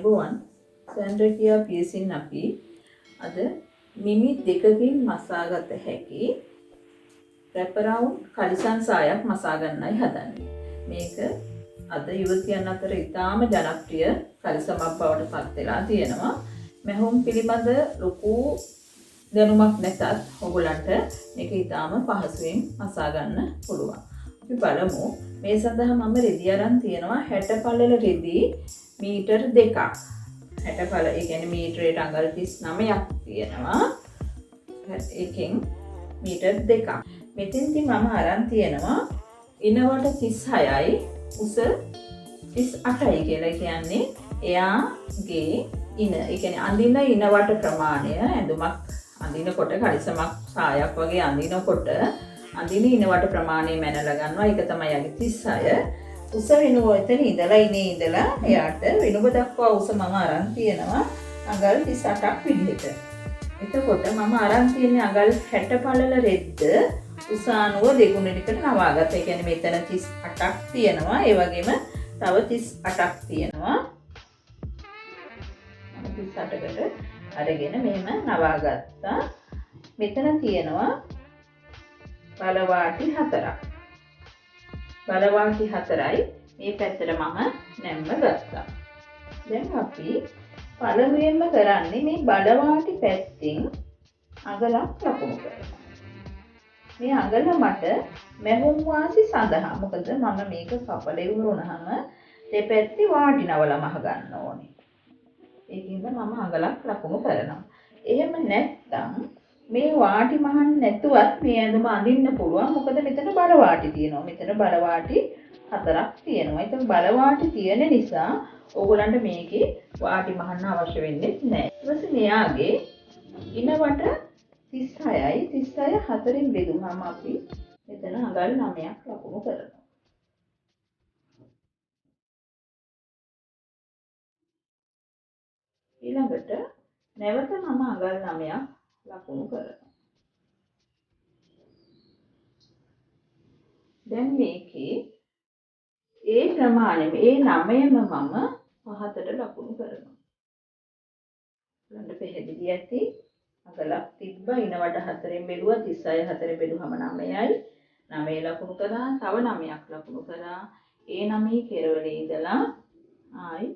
ආයුබෝවන් සැන්ඩ්‍රියා පියසින් අපි අද මිමි දෙකකින් මසාගත හැකි රැපරවුන්ඩ් කලිසම් සායක් මසා ගන්නයි හදන්නේ. මේක අද යුවතියන් අතර ඉතාම ජනප්‍රිය කලිසමක් බවට පත් වෙලා තියෙනවා. මැහුම් පිළිබඳ ලොකු දැනුමක් නැතත් ඔයගලන්ට මේක ඉතාම පහසුවෙන් මසා ගන්න පුළුවන්. අපි බලමු. මේ සඳහා මම රෙදි අරන් තියෙනවා 60 පළල රෙදි මීටර් 2ක්. 60 පළල ඒ කියන්නේ මීටරයට අඟල් 39ක් තියෙනවා. ඒකෙන් මීටර් 2ක්. මෙතෙන්දි මම අරන් තියෙනවා ඉනවට 36යි උස 38යි කියලා කියන්නේ එයාගේ ඉන. ඒ කියන්නේ අඳින ඉනවට ප්‍රමාණය ඇඳුමක් අඳිනකොට කලිසමක් සායක් වගේ අඳිනකොට අඳින ඉනවට ප්‍රමාණය මැනලා ගන්නවා. ඒක තමයි යගේ 36. උස වෙනුව එතන ඉඳලා ඉනේ ඉඳලා එයාට වෙනුව දක්වා උස මම අරන් තියෙනවා අඟල් 38ක් විදිහට. එතකොට මම අරන් තියෙන්නේ අඟල් 60 පළල රෙද්ද උස අනුව දෙගුණයකට නවාගත්තා. ඒ කියන්නේ මෙතන 38ක් තියෙනවා. ඒ වගේම තව 38ක් තියෙනවා. 38කට අරගෙන මෙහෙම නවාගත්තා. මෙතන තියෙනවා බලවාටි 4ක්. බලවාටි 4යි මේ පැත්තට මම නැම්ම ගත්තා. දැන් අපි පළමුවෙන්ම කරන්නේ මේ බලවාටි පැත්තෙන් අගලක් ලකුණු කරනවා. මේ අගල මට මැහුම් වාසි සඳහා. මොකද මම මේක කපලා ඉවරුනහම දෙපැත්තේ වාටි නවල මහ ගන්න ඕනේ. ඒකින්ද මම අගලක් ලකුණු කරනවා. එහෙම නැත්නම් මේ වාටි මහන්න නැතුවත් මේ ඇඳුම අඳින්න පුළුවන්. මොකද මෙතන බලවාටි තියෙනවා. මෙතන බලවාටි 4ක් තියෙනවා. ඒතන බලවාටි තියෙන නිසා ඕගොල්ලන්ට මේකේ වාටි මහන්න අවශ්‍ය වෙන්නේ නැහැ. ඊට පස්සේ මෙයාගේ ඉනවට 36යි 36 4න් බෙදුවාම අපි මෙතන අඟල් 9ක් ලකුණු කරනවා. ඊළඟට නැවත මම අඟල් 9ක් ලකුණු කරනවා. දැන් මේකේ ඒ ප්‍රමාණයම ඒ 9ම මම පහතට ලකුණු කරනවා. ඊළඟට පැහැදිලි ඇති අඟලක් තිබ්බා ඉනවට 4න් බෙදුවා 36 4න් බෙදුවම 9යි 9 ලකුණු කරා තව 9ක් ලකුණු කරා ඒ 9 කෙරවලේ ඉඳලා ආයි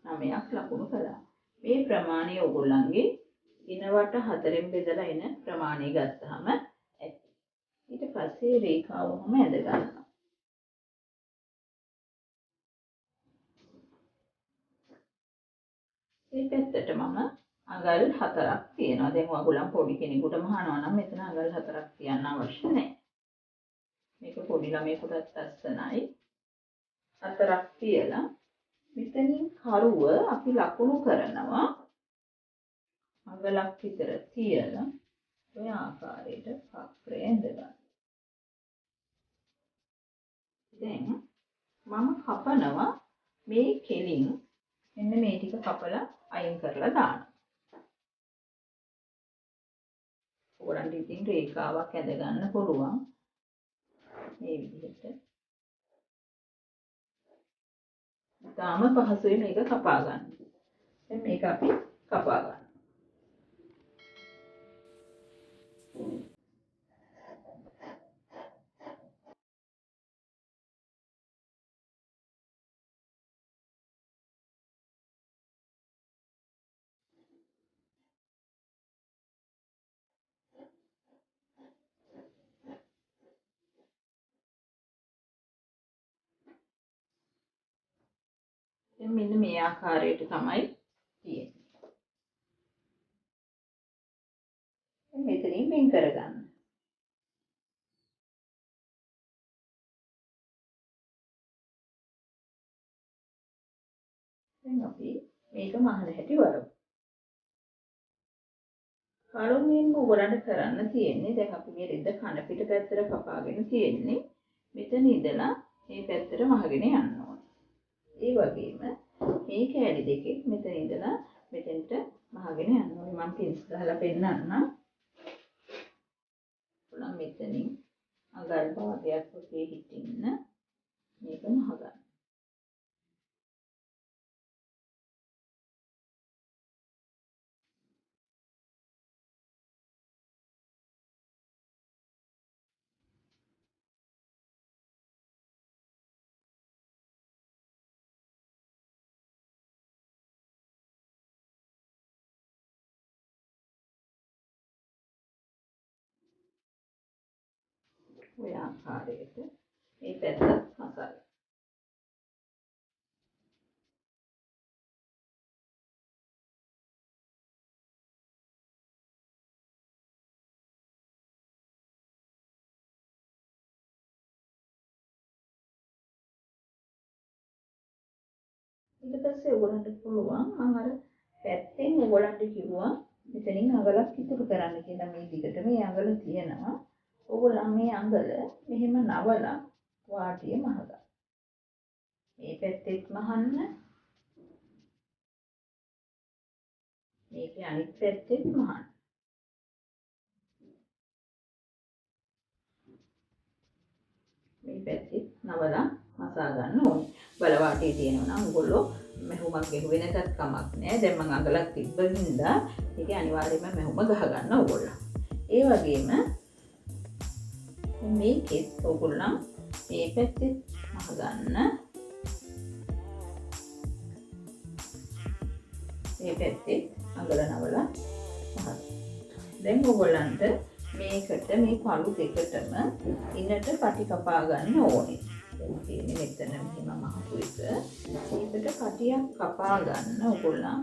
9ක් ලකුණු කළා. මේ ප්‍රමාණය ඔයගොල්ලන්ගේ ඉනවට 4න් බෙදලා එන ප්‍රමාණය ගත්තාම ඇති. ඊට පස්සේ රේඛාවම ඇඳ ගන්නවා. මේ පැත්තට මම අඟල් 4ක් තියෙනවා. දැන් ඔයගොල්ලන් පොඩි කෙනෙකුට මහනවා නම් මෙතන අඟල් 4ක් තියන්න අවශ්‍ය නැහැ. මේක පොඩි ළමයෙකුටත් අස්සනයි. 4ක් තියලා මෙතනින් කරුව අපි ලකුණු කරනවා. අඟලක් විතර තියලා ඔය ආකාරයට පක්‍රය ඇඳගන්න. දැන් මම කපනවා මේ කෙලින් මෙන්න මේ ටික කපලා අයින් කරලා දානවා. ඕරන්ට ඉතින් රේඛාවක් ඇඳ ගන්න පුළුවන් මේ විදිහට. තාම පහසුයි මේක කපා ගන්න. දැන් මේක අපි කපා ගන්න. දැන් මෙන්න මේ ආකාරයට තමයි තියෙන්නේ. මෙතනින් වෙන් කරගන්න. දැන් අපි මේක මහන හැටි බලමු. පළමුවෙන්ම ඔයගලන්ට කරන්න තියෙන්නේ දැන් අපි මේ රෙද්ද කන පිට පැත්තට කපාගෙන තියෙන්නේ. මෙතන ඉඳලා මේ පැත්තට වහගෙන යන්න ඕනේ. ඒ වගේම මේ කෑලි දෙකේ මෙතන ඉඳලා මෙතෙන්ට වහගෙන යන්න ඕනේ. මම පින්ස් ගහලා පෙන්නන්නම්. ඔයගොල්ලන් මෙතනින් අඟල් භාගයක් වගේ හිටින්න මේක මහ ගන්න. ඔය ආකාරයට මේ පැත්ත මසාලා. ඊට පස්සේ ඔයගොල්ලන්ට පුළුවන් මම අර පැත්තෙන් ඔයගොල්ලන්ට කිව්වා මෙතනින් අඟලක් ඉතුරු කරන්න කියලා. මේ දිගට මේ අඟල තියෙනවා. ඔයගොල්ලන් මේ අඟල මෙහෙම නවලා වාටිය මහගන්න. මේ පැත්තෙත් මහන්න, මේකේ අනිත් පැත්තෙත් මහන්න. මේ පැත්තෙත් නවලා මසා ගන්න ඕනේ. බලවාටියේ තියෙනවා නම් ඔයගොල්ලෝ මෙහුමක් ගෙහුවේ නැතත් කමක් නැහැ. දැන් මම අඟලක් තිබ්බ හින්දා ඒකේ අනිවාර්යයෙන්ම මෙහුම ගහ ගන්න ඕගොල්ලෝ. ඒ වගේම මේකෙත් ඔයගොල්ලන් මේ පැත්තෙත් මහ ගන්න. මේ පැත්තෙත් අඟල නවලා මහ. දැන් ඔයගොල්ලන්ට මේකට මේ පළු දෙකටම ඉන්නට පටි කපා ගන්න ඕනේ. දැන් තියෙන්නේ මෙතන මෙහෙම මහපු එක. මේකට පටියක් කපා ගන්න ඔයගොල්ලන්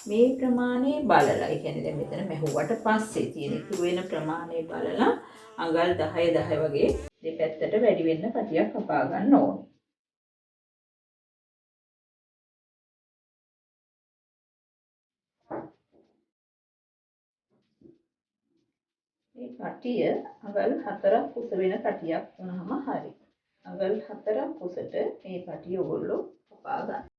මේ ප්‍රමාණය බලලා. ඒ කියන්නේ දැන් මෙතන මැහුවට පස්සේ තියෙන ඉතුරු වෙන ප්‍රමාණය බලලා අඟල් 10 10 වගේ දෙපැත්තට වැඩි වෙන්න පටියක් කපා ගන්න ඕනේ. මේ පටිය අඟල් 4ක් උස වෙන පටියක් වුණාම හරි. අඟල් 4ක් උසට මේ පටිය ඔයගොල්ලෝ කපා ගන්න.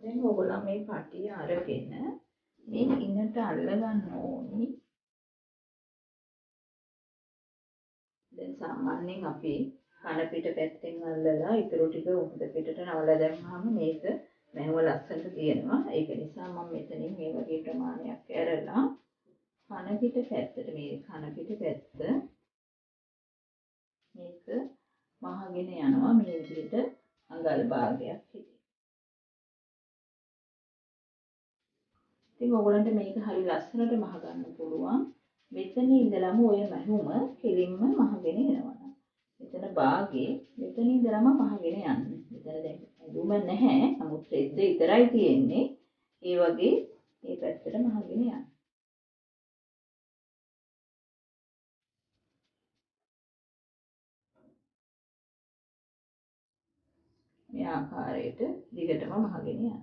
දැන් ඔයගොල්ලෝ මේ පටිය අරගෙන මේ ඉන්නට අල්ල ගන්න ඕනි. දැන් සාමාන්‍යයෙන් අපි කන පිට පැත්තෙන් අල්ලලා ඊටු ටික උඩ පිටට නවලා දැම්මම මේක මැහුව ලස්සනට තියෙනවා. ඒක නිසා මම මෙතනින් මේ වගේ ප්‍රමාණයක් ඇරලා කන පිට පැත්තට මේ කන පිට පැත්ත මේක මහගෙන යනවා මේ විදිහට අඟල් භාගයක් හිටින්. ඉතින් ඔයගොල්ලන්ට මේක හරි ලස්සනට මහ ගන්න පුළුවන්. මෙතන ඉඳලම ඔය මැහුම කෙලින්ම මහගෙන එනවා. මෙතන භාගේ මෙතන ඉඳලම මහගෙන යන්නේ. මෙතන දැන් ඇඳුම නැහැ. නමුත් රෙද්ද විතරයි තියෙන්නේ. ඒ වගේ මේ පැත්තට මහගෙන යනවා. මේ ආකාරයට දිගටම මහගෙන යනවා.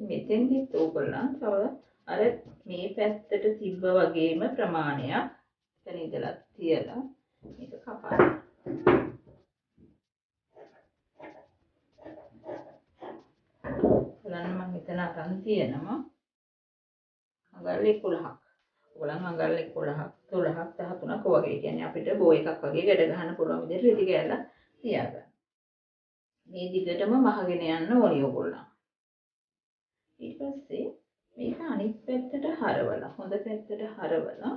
මෙතෙන්දිත් ඕගොල්ලන් තව අර මේ පැත්තට තිබ්බ වගේම ප්‍රමාණයක් එතන ඉඳලා තියලා මේක කපන්න. බලන්න මම මෙතන අරන් තියෙනවා අඟල් 11ක්. ඔයගොල්ලන් අඟල් 11ක් 12ක් 13ක් වගේ. කියන්නේ අපිට බෝ එකක් වගේ ගැට ගන්න පුළුවන් විදිහට රෙදි කෑල්ලක් තියාගන්න. මේ දිගටම මහගෙන යන්න ඕනේ ඔයගොල්ලන්. ඊට පස්සේ මේක අනිත් පැත්තට හරවලා හොඳ පැත්තට හරවලා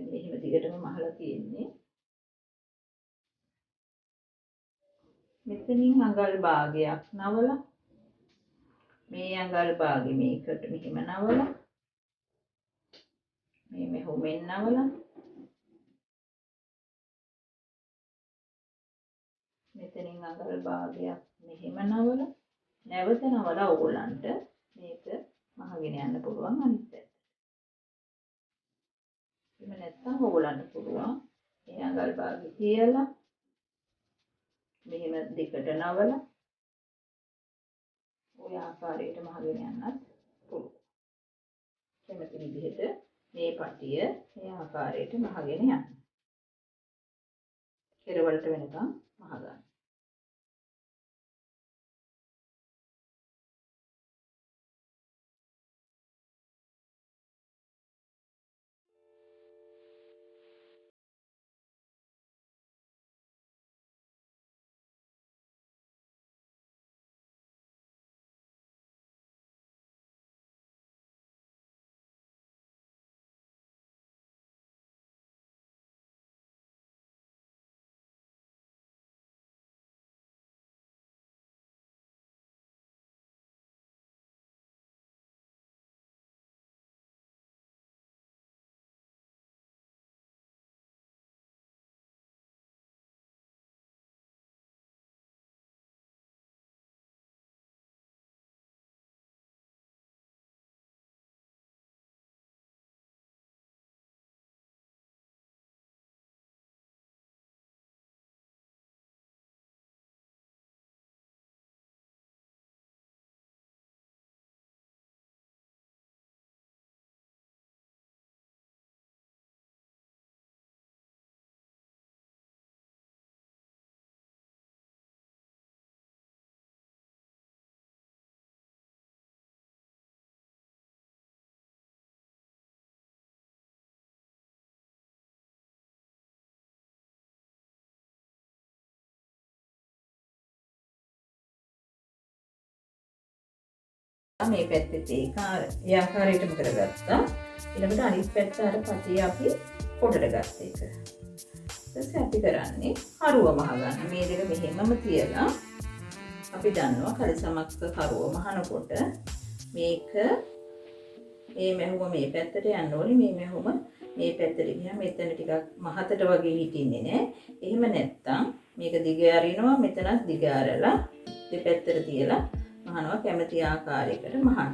මෙහෙම දිගටම මහලා තියෙන්නේ. මෙතනින් අඟල් භාගයක් නවලා මේ අඟල් භාගෙ මේකට මෙහෙම නවලා මේ මෙහෙම නවලා මෙතනින් අඟල් භාගයක් මෙහෙම නවලා නැවත නවලා ඕගොල්ලන්ට මේක මහගෙන යන්න පුළුවන් අනිත් පැත්තට. එහෙම නැත්නම් ඕගොල්ලන්ට පුළුවන් මේ අඟල් භාගෙ තියලා මෙහෙම දෙකට නවලා ඔය ආකාරයට මහගෙන යන්නත් පුළුවන්. කැමති විදිහට මේ පටිය මේ ආකාරයට මහගෙන යන්න. කෙරවලට වෙනකම් මහගන්න. මේ පැත්තේ ඒ ආකාරයටම කරගත්තා. ඊළඟට අනිත් පැත්ත අර පටිය අපි පොඩට ගත්ත එක. ඊට අපි කරන්නේ කරුව මහගන්න. මේ දෙක මෙහෙමම තියලා අපි දන්නවා කලිසමක් කරුව මහනකොට මේක මේ මැහුම මේ පැත්තට යන්න ඕනේ. මේ මැහුම මේ පැත්තට ගියා මෙතන ටිකක් මහතට වගේ හිටින්නේ නැහැ. එහෙම නැත්තම් මේක දිග අරිනවා මෙතනත් දිග අරලා දෙපැත්තට තියලා මහනවා කැමති ආකාරයකට මහන්න.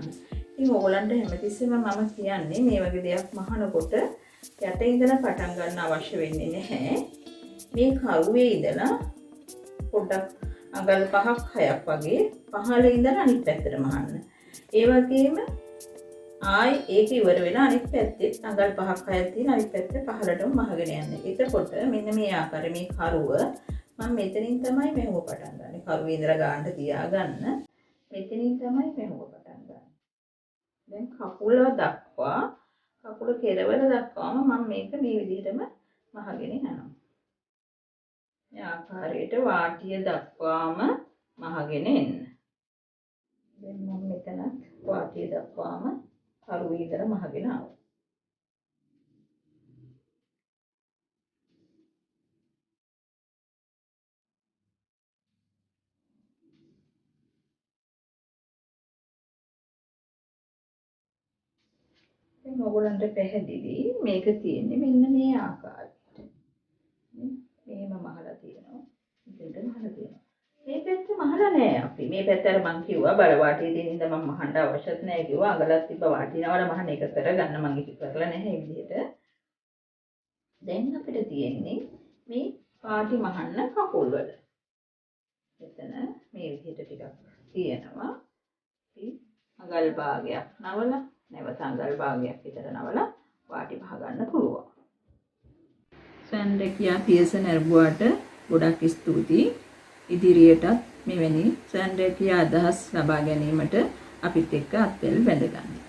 ඉතින් ඕගොල්ලන්ට හැමතිස්සෙම මම කියන්නේ මේ වගේ දෙයක් මහනකොට යට ඉඳලා පටන් ගන්න අවශ්‍ය වෙන්නේ නැහැ. මේ කරුවේ ඉඳලා පොඩ්ඩක් අඟල් 5ක් 6ක් වගේ පහළ ඉඳලා අනිත් පැත්තට මහන්න. ඒ වගේම ආයි ඒක ඉවර වෙලා අනිත් පැත්තේ අඟල් 5ක් 6ක් තියෙන අනිත් පැත්තේ පහළටම මහගෙන යන්න. එතකොට මෙන්න මේ ආකාරයේ මේ කරුව මම මෙතනින් තමයි මෙහෙම පටන් ගන්න. කරුවේ ඉඳලා ගන්නට තියාගන්න. මෙතනින් තමයි මෙහෙම පටන් ගන්න. දැන් කකුල දක්වා කකුල කෙරවල දක්වාම මම මේක මේ විදිහටම මහගෙන යනවා. මේ ආකාරයට වාටිය දක්වාම මහගෙන එන්න. දැන් මම මෙතනත් වාටිය දක්වාම කරුවේ ඉඳලා මහගෙන ආවා. දැන් ඔයගොල්ලන්ට පැහැදිලි මේක තියෙන්නේ මෙන්න මේ ආකාරයට. මෙහෙම මහලා තියෙනවා. මෙතෙන්ට මහලා තියෙනවා. මේ පැත්ත මහලා නෑ අපි. මේ පැත්ත අර මං කිව්වා බල වාටිය දෙන ඉඳ මම මහන්න අවශ්‍යත් නෑ කිව්වා. අඟලක් තිබ්බ වාටිනවල මහන්න එක කරගන්න මං ඉති කරලා නැහැ මේ විදිහට. දැන් අපිට තියෙන්නේ මේ වාටි මහන්න කකුල් වල. මෙතන මේ විදිහට ටිකක් තියෙනවා. අපි අඟල් භාගයක් නවලා නැවත අඟල් භාගයක් විතර නවලා වාටි පහ ගන්න පුළුවන්. සැන්ඩකියා පියසන ඇරඹුවාට ගොඩක් ස්තුතියි. ඉදිරියටත් මෙවැනි සැන්ඩකියා අදහස් ලබා ගැනීමට අපිත් එක්ක අත්වල බැඳ ගන්න.